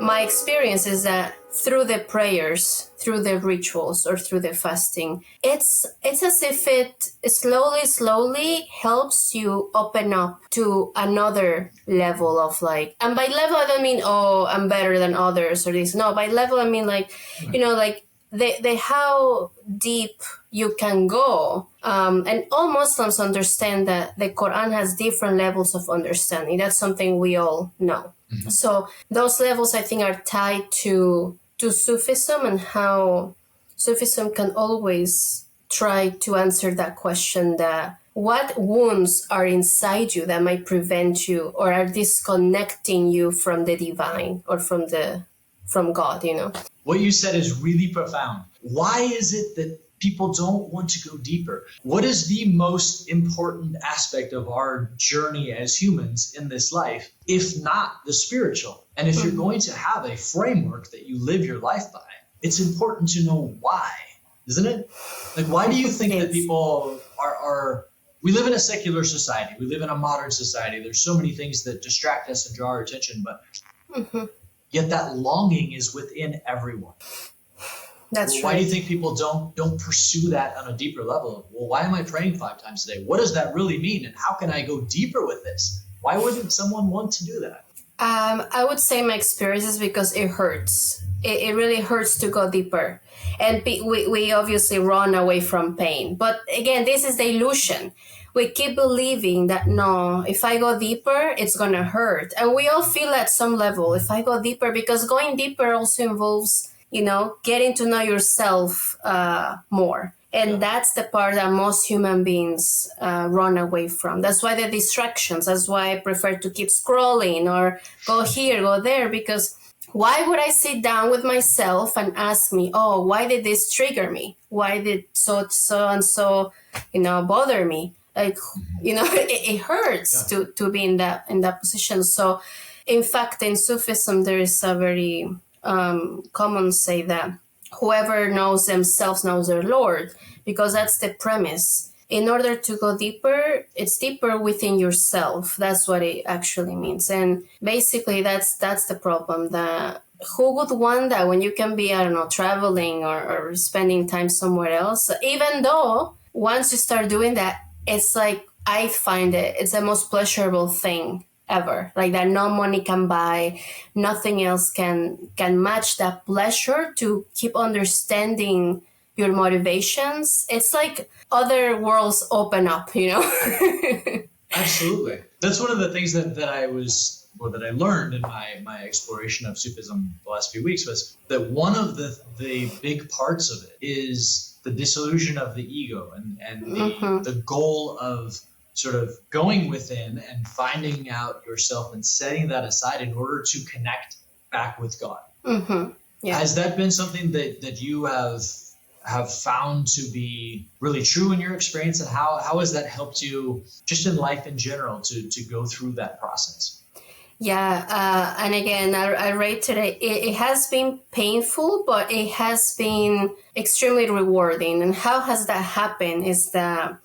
my experience is that through the prayers, through the rituals, or through the fasting, it's as if it slowly helps you open up to another level of like, and by level I don't mean, oh, I'm better than others or this. No, by level I mean like, like the how deep you can go. And all Muslims understand that the Quran has different levels of understanding. That's something we all know. Mm-hmm. So those levels, I think, are tied to Sufism, and how Sufism can always try to answer that question, that what wounds are inside you that might prevent you or are disconnecting you from the divine or from God, What you said is really profound. Why is it that people don't want to go deeper? What is the most important aspect of our journey as humans in this life, if not the spiritual? And if you're going to have a framework that you live your life by, it's important to know why, isn't it? Like, why do you think that people are we live in a secular society. We live in a modern society. There's so many things that distract us and draw our attention, but yet that longing is within everyone. That's right. Why do you think people don't pursue that on a deeper level? Well, why am I praying 5 times a day? What does that really mean? And how can I go deeper with this? Why wouldn't someone want to do that? I would say my experience is because it hurts. It really hurts to go deeper. And we obviously run away from pain. But again, this is the illusion. We keep believing that, no, if I go deeper, it's going to hurt. And we all feel at some level, if I go deeper, because going deeper also involves, getting to know yourself more. And that's the part that most human beings run away from. That's why the distractions, that's why I prefer to keep scrolling or go here, go there, because why would I sit down with myself and ask me, oh, why did this trigger me? Why did so and so, bother me? Like, it hurts to be in that position. So, in fact, in Sufism, there is a very common say that whoever knows themselves knows their Lord, because that's the premise. In order to go deeper, it's deeper within yourself. That's what it actually means. And basically, that's the problem. That who would want that when you can be, I don't know, traveling or spending time somewhere else? Even though once you start doing that, it's like, I find it's the most pleasurable thing ever. Like that no money can buy, nothing else can match that pleasure to keep understanding your motivations. It's like other worlds open up, Absolutely. That's one of the things that I learned in my exploration of Sufism the last few weeks, was that one of the big parts of it is the dissolution of the ego and the goal of sort of going within and finding out yourself and setting that aside in order to connect back with God. Yeah. Has that been something that you have found to be really true in your experience, and how has that helped you just in life in general to go through that process? Yeah, and again, I read today, it has been painful, but it has been extremely rewarding. And how has that happened is that,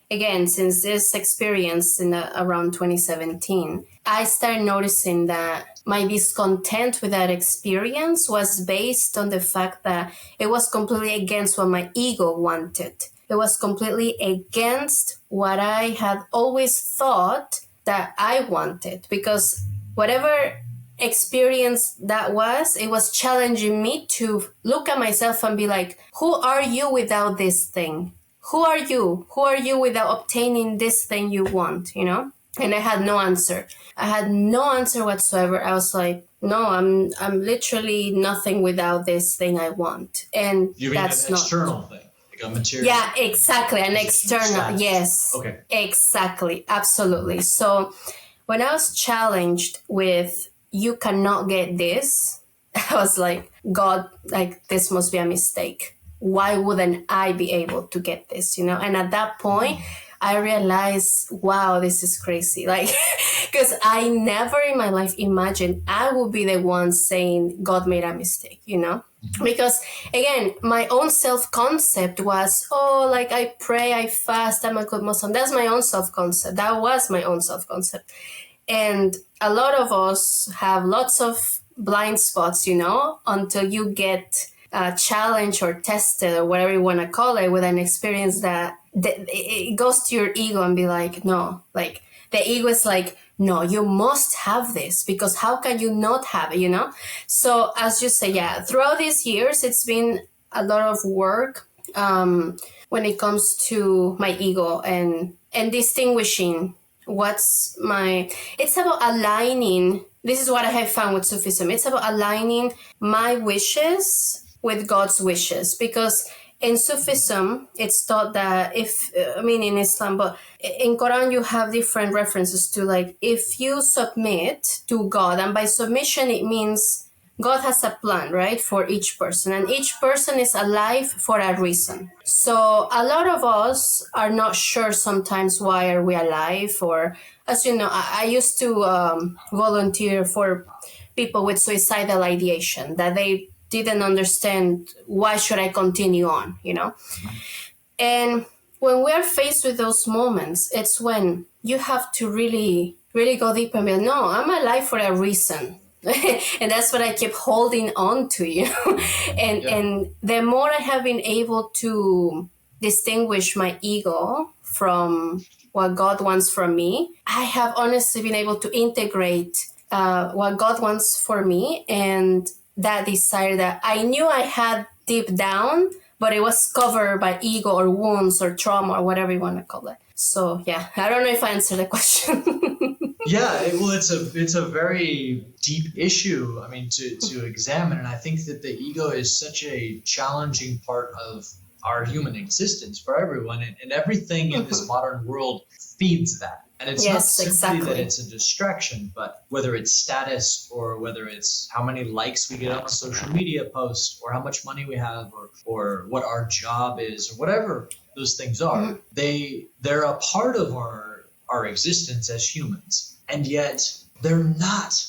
again, since this experience in around 2017, I started noticing that my discontent with that experience was based on the fact that it was completely against what my ego wanted. It was completely against what I had always thought that I wanted, because whatever experience that was, it was challenging me to look at myself and be like, who are you without this thing? Who are you? Who are you without obtaining this thing you want, And I had no answer. I had no answer whatsoever. I was like, no, I'm literally nothing without this thing I want. And you mean that's an external thing, like a material? Yeah, exactly. An external. Status. Yes. Okay. Exactly. Absolutely. So when I was challenged with, you cannot get this, I was like, God, like, this must be a mistake. Why wouldn't I be able to get this, And at that point, I realized, wow, this is crazy. Like, because I never in my life imagined I would be the one saying God made a mistake, Because, again, my own self-concept was, like, I pray, I fast, I'm a good Muslim. That's my own self-concept. That was my own self-concept. And a lot of us have lots of blind spots, you know, until you get challenged or tested or whatever you want to call it with an experience that it goes to your ego and be like, no, like the ego is like, no, you must have this because how can you not have it, you know? So as you say, yeah, throughout these years, it's been a lot of work when it comes to my ego and distinguishing it's about aligning. This is what I have found with Sufism. It's about aligning my wishes with God's wishes, because in Sufism, it's taught that in Islam, but in Quran, you have different references to, like, if you submit to God, and by submission, it means God has a plan, right, for each person, and each person is alive for a reason. So a lot of us are not sure sometimes why are we alive, or, as you know, I used to volunteer for people with suicidal ideation, that they didn't understand why should I continue on, you know? And when we are faced with those moments, it's when you have to really, really go deep and be like, no, I'm alive for a reason. And that's what I keep holding on to, you know? And the more I have been able to distinguish my ego from what God wants from me, I have honestly been able to integrate what God wants for me and that desire that I knew I had deep down, but it was covered by ego or wounds or trauma or whatever you want to call it. So yeah, I don't know if I answered the question. Well, it's a very deep issue, I mean, to examine, and I think that the ego is such a challenging part of our human existence for everyone, and everything in this modern world feeds that. And it's not simply that it's a distraction, but whether it's status or whether it's how many likes we get on a social media post or how much money we have or what our job is or whatever those things are, they're a part of our existence as humans. And yet they're not.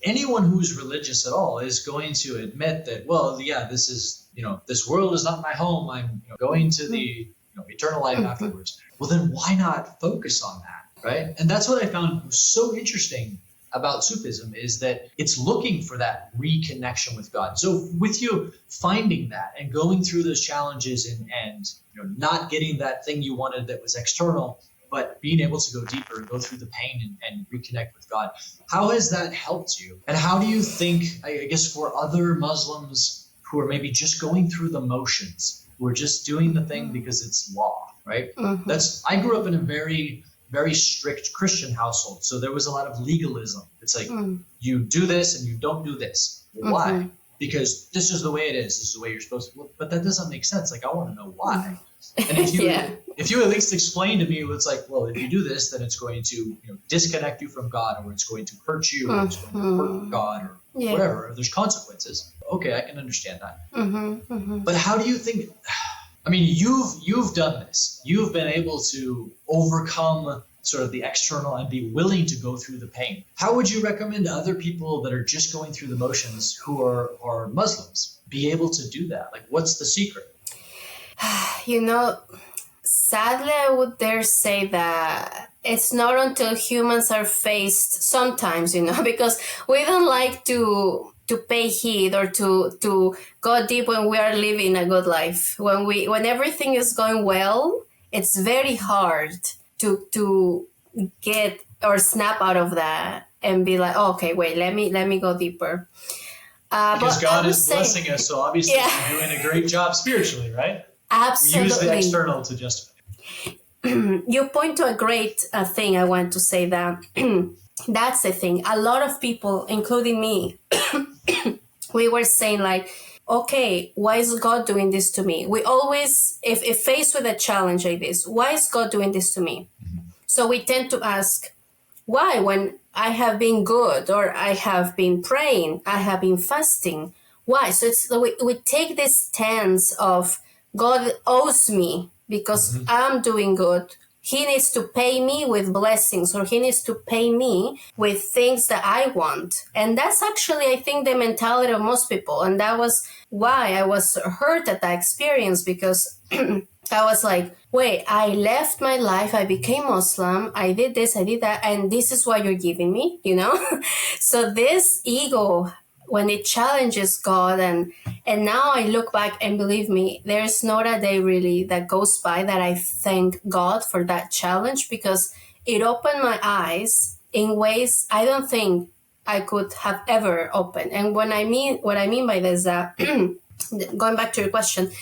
Anyone who's religious at all is going to admit that, well, yeah, this is, this world is not my home. I'm going to the eternal life afterwards. Well, then why not focus on that? Right. And that's what I found so interesting about Sufism, is that it's looking for that reconnection with God. So with you finding that and going through those challenges and not getting that thing you wanted that was external, but being able to go deeper and go through the pain and reconnect with God, how has that helped you? And how do you think, I guess, for other Muslims who are maybe just going through the motions, who are just doing the thing because it's law, right? I grew up in a very strict Christian household. So there was a lot of legalism. It's like, you do this and you don't do this. Why? Because this is the way it is. This is the way you're supposed to. But that doesn't make sense. Like, I want to know why. And if you at least explain to me, it's like, well, if you do this, then it's going to disconnect you from God, or it's going to hurt you, or it's going to hurt God, or whatever. There's consequences. Okay, I can understand that. But how do you think? I mean, you've done this. You've been able to overcome sort of the external and be willing to go through the pain. How would you recommend other people that are just going through the motions who are Muslims be able to do that? Like, what's the secret? Sadly, I would dare say that it's not until humans are faced sometimes, because we don't like to pay heed or to go deep when we are living a good life. When everything is going well, it's very hard to get or snap out of that and be like, oh, okay, wait, let me go deeper. Because God is blessing us, so obviously you're doing a great job spiritually, right? Absolutely. We use the external to justify. You point to a great thing. I want to say that that's the thing. A lot of people, including me, we were saying like, okay, why is God doing this to me? We always, if faced with a challenge like this, why is God doing this to me? So we tend to ask, why, when I have been good, or I have been praying, I have been fasting, why? So we take this stance of God owes me because I'm doing good. He needs to pay me with blessings, or he needs to pay me with things that I want. And that's actually, I think, the mentality of most people. And that was why I was hurt at that experience, because I was like, wait, I left my life, I became Muslim, I did this, I did that, and this is what you're giving me, So this ego when it challenges God, and now I look back and believe me, there's not a day really that goes by that I thank God for that challenge, because it opened my eyes in ways I don't think I could have ever opened. And what I mean by this is that going back to your question,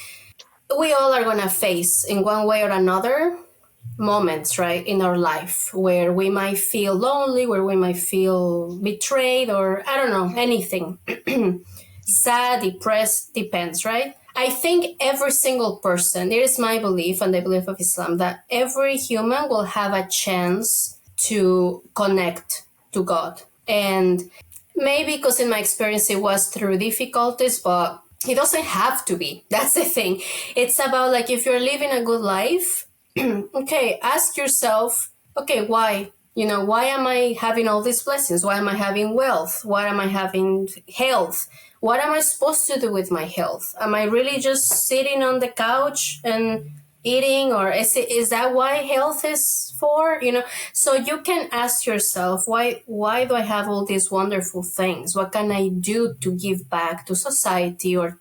we all are gonna face in one way or another moments, right, in our life where we might feel lonely, where we might feel betrayed, or I don't know, anything. Sad, depressed, depends, right? I think every single person, it is my belief and the belief of Islam, that every human will have a chance to connect to God. And maybe because in my experience it was through difficulties, but it doesn't have to be. That's the thing. It's about like if you're living a good life, okay, ask yourself, okay, why? You know, why am I having all these blessings? Why am I having wealth? Why am I having health? What am I supposed to do with my health? Am I really just sitting on the couch and eating, or is that why health is for? You know, so you can ask yourself, why do I have all these wonderful things? What can I do to give back to society, or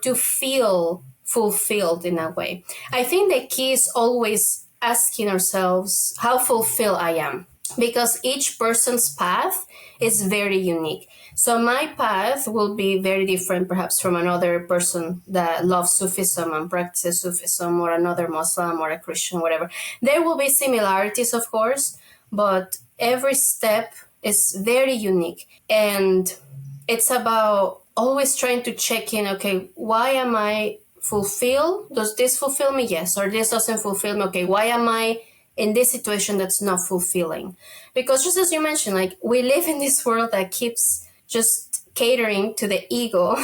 to feel fulfilled in a way? I think the key is always asking ourselves how fulfilled I am, because each person's path is very unique. So my path will be very different perhaps from another person that loves Sufism and practices Sufism, or another Muslim or a Christian, whatever. There will be similarities, of course, but every step is very unique. And it's about always trying to check in, okay, why am I fulfilled? Does this fulfill me? Yes. Or this doesn't fulfill me? Okay, why am I in this situation that's not fulfilling? Because just as you mentioned, like, we live in this world that keeps just catering to the ego.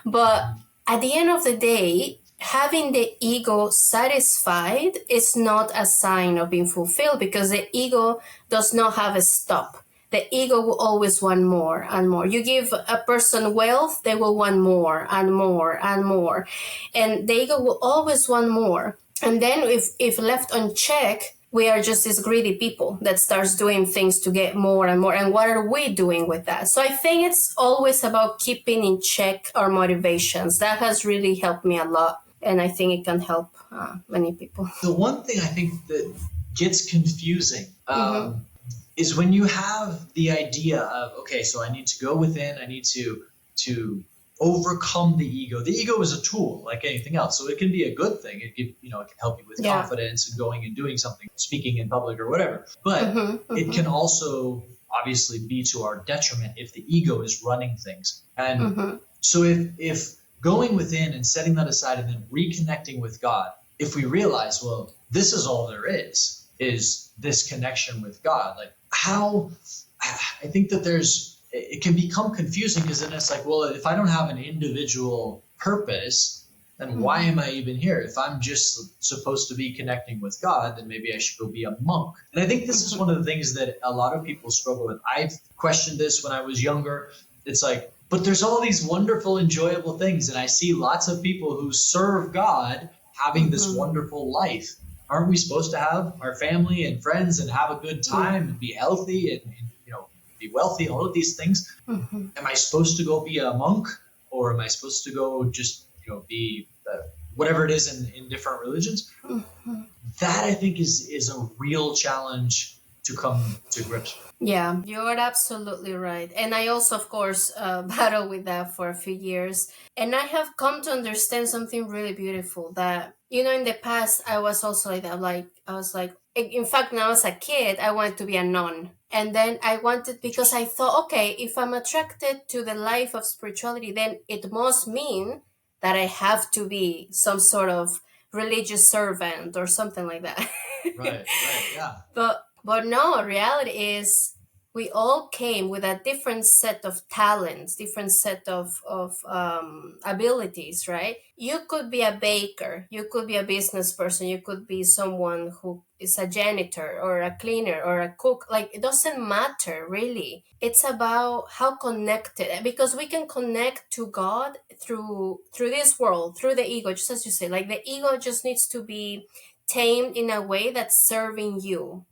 But at the end of the day, having the ego satisfied is not a sign of being fulfilled, because the ego does not have a stop. The ego will always want more and more. You give a person wealth, they will want more and more and more. And the ego will always want more. And then if left unchecked, we are just these greedy people that starts doing things to get more and more. And what are we doing with that? So I think it's always about keeping in check our motivations. That has really helped me a lot. And I think it can help many people. The one thing I think that gets confusing is when you have the idea of, okay, so I need to go within, I need to overcome the ego. The ego is a tool like anything else, so it can be a good thing. It can, it can help you with confidence and going and doing something, speaking in public or whatever. But it can also obviously be to our detriment if the ego is running things. And so if going within and setting that aside and then reconnecting with God, if we realize, well, this is all there is this connection with God, like how, I think that it can become confusing, because then it's like, well, if I don't have an individual purpose, then why am I even here? If I'm just supposed to be connecting with God, then maybe I should go be a monk. And I think this is one of the things that a lot of people struggle with. I've questioned this when I was younger. It's like, but there's all these wonderful, enjoyable things. And I see lots of people who serve God having this wonderful life. Aren't we supposed to have our family and friends and have a good time and be healthy and be wealthy, all of these things? Am I supposed to go be a monk, or am I supposed to go just be whatever it is in different religions? That I think is a real challenge to come to grips with. Yeah, you're absolutely right. And I also, of course, battled with that for a few years. And I have come to understand something really beautiful, that, in the past, I was also like that. Like, I was like, in fact, when I was a kid, I wanted to be a nun. And then I wanted, because I thought, okay, if I'm attracted to the life of spirituality, then it must mean that I have to be some sort of religious servant or something like that. Right, yeah. But no, reality is we all came with a different set of talents, different set of abilities, right? You could be a baker, you could be a business person, you could be someone who is a janitor or a cleaner or a cook. Like, it doesn't matter, really. It's about how connected, because we can connect to God through this world, through the ego, just as you say. Like, the ego just needs to be tamed in a way that's serving you,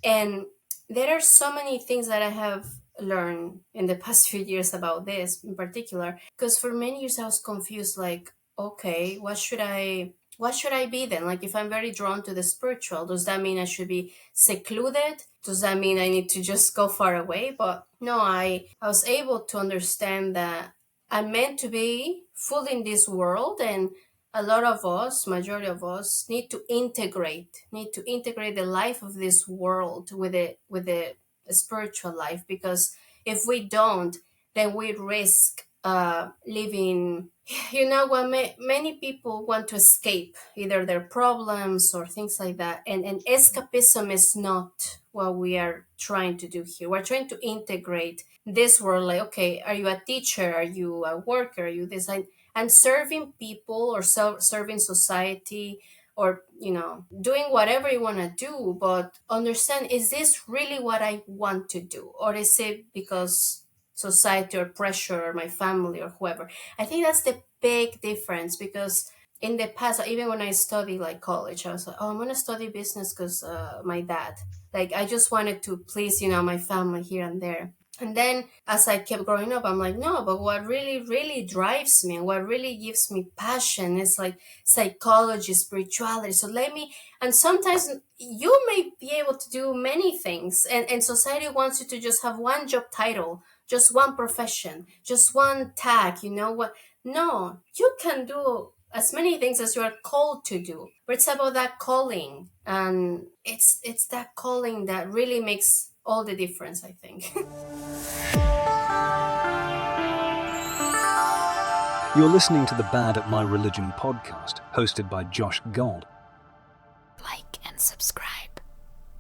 And there are so many things that I have learned in the past few years about this in particular, because for many years I was confused, like, okay, what should I be then? Like, if I'm very drawn to the spiritual, does that mean I should be secluded? Does that mean I need to just go far away? But no, I was able to understand that I'm meant to be full in this world, and a lot of us, majority of us, need to integrate the life of this world with the spiritual life, because if we don't, then we risk living. Many people want to escape either their problems or things like that, and escapism is not what we are trying to do here. We're trying to integrate this world, like, okay, are you a teacher, are you a worker, are you this, and serving people or serving society, or doing whatever you want to do, but understand, is this really what I want to do, or is it because society or pressure or my family or whoever? I think that's the big difference, because in the past, even when I studied like college, I was like, oh, I'm going to study business because my dad, like, I just wanted to please my family here and there. And then as I kept growing up, I'm like, no, but what really, really drives me and what really gives me passion is like psychology, spirituality. So and sometimes you may be able to do many things, and society wants you to just have one job title, just one profession, just one tag, what? No, you can do as many things as you are called to do. But it's about that calling, and it's that calling that really makes all the difference, I think. You're listening to the Bad at My Religion podcast, hosted by Josh Gold. Like and subscribe.